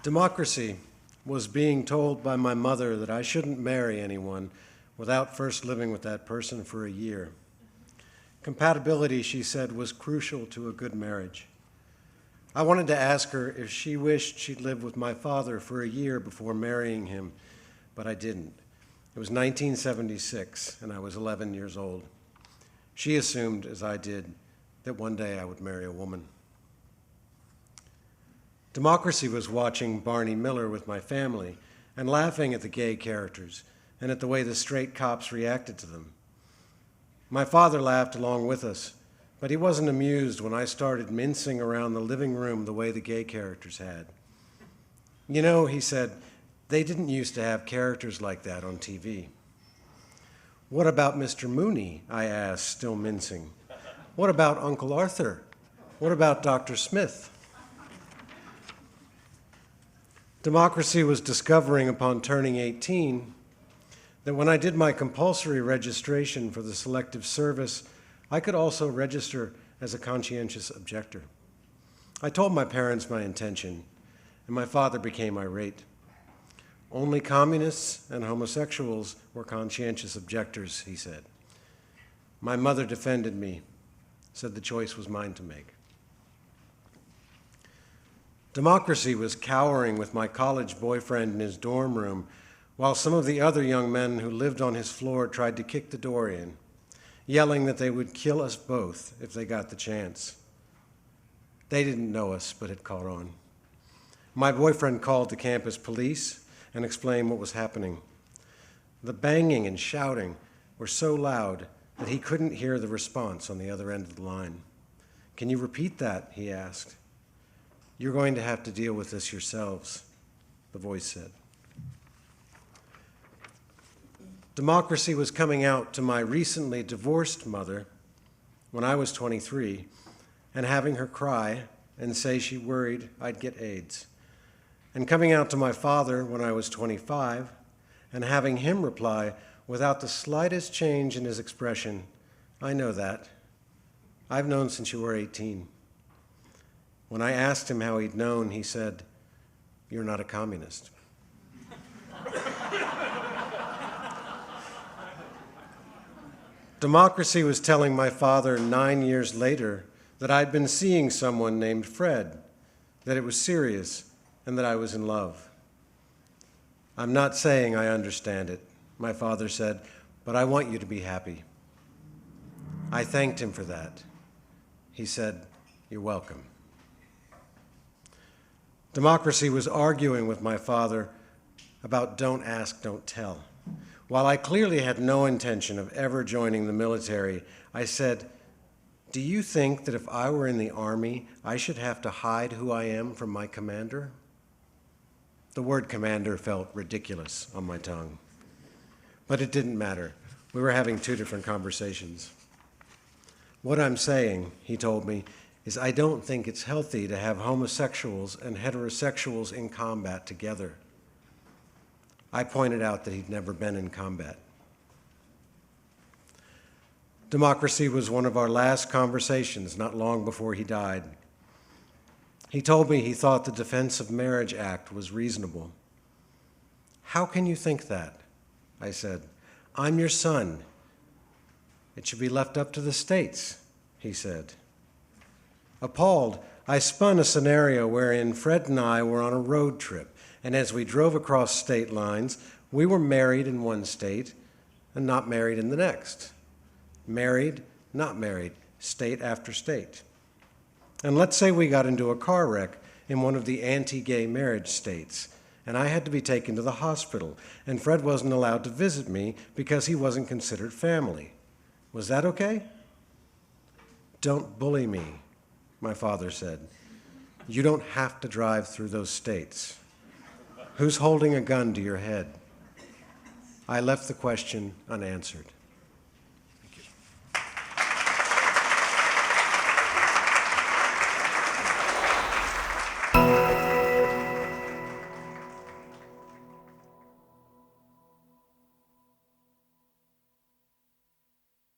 Democracy was being told by my mother that I shouldn't marry anyone without first living with that person for a year. Compatibility, she said, was crucial to a good marriage. I wanted to ask her if she wished she'd lived with my father for a year before marrying him, but I didn't. It was 1976, and I was 11 years old. She assumed, as I did, that one day I would marry a woman. Democracy was watching Barney Miller with my family and laughing at the gay characters and at the way the straight cops reacted to them. My father laughed along with us, but he wasn't amused when I started mincing around the living room the way the gay characters had. You know, he said, they didn't used to have characters like that on TV. What about Mr. Mooney? I asked, still mincing. What about Uncle Arthur? What about Dr. Smith? Democracy was discovering upon turning 18 that when I did my compulsory registration for the Selective Service, I could also register as a conscientious objector. I told my parents my intention, and my father became irate. Only communists and homosexuals were conscientious objectors, he said. My mother defended me, said the choice was mine to make. Democracy was cowering with my college boyfriend in his dorm room, while some of the other young men who lived on his floor tried to kick the door in, yelling that they would kill us both if they got the chance. They didn't know us, but had caught on. My boyfriend called the campus police and explained what was happening. The banging and shouting were so loud that he couldn't hear the response on the other end of the line. "Can you repeat that?" he asked. "You're going to have to deal with this yourselves," the voice said. Democracy was coming out to my recently divorced mother when I was 23 and having her cry and say she worried I'd get AIDS, and coming out to my father when I was 25 and having him reply without the slightest change in his expression, "I know that. I've known since you were 18. When I asked him how he'd known, he said, "You're not a communist." Democracy was telling my father 9 years later that I'd been seeing someone named Fred, that it was serious, and that I was in love. "I'm not saying I understand it," my father said, "but I want you to be happy." I thanked him for that. He said, "You're welcome." Democracy was arguing with my father about don't ask, don't tell. While I clearly had no intention of ever joining the military, I said, "Do you think that if I were in the Army, I should have to hide who I am from my commander?" The word commander felt ridiculous on my tongue. But it didn't matter. We were having two different conversations. "What I'm saying," he told me, "is I don't think it's healthy to have homosexuals and heterosexuals in combat together." I pointed out that he'd never been in combat. Democracy was one of our last conversations not long before he died. He told me he thought the Defense of Marriage Act was reasonable. "How can you think that?" I said. "I'm your son. It should be left up to the states," he said. Appalled, I spun a scenario wherein Fred and I were on a road trip, and as we drove across state lines, we were married in one state and not married in the next. Married, not married, state after state. And let's say we got into a car wreck in one of the anti-gay marriage states, and I had to be taken to the hospital, and Fred wasn't allowed to visit me because he wasn't considered family. Was that okay? "Don't bully me," my father said. "You don't have to drive through those states. Who's holding a gun to your head?" I left the question unanswered.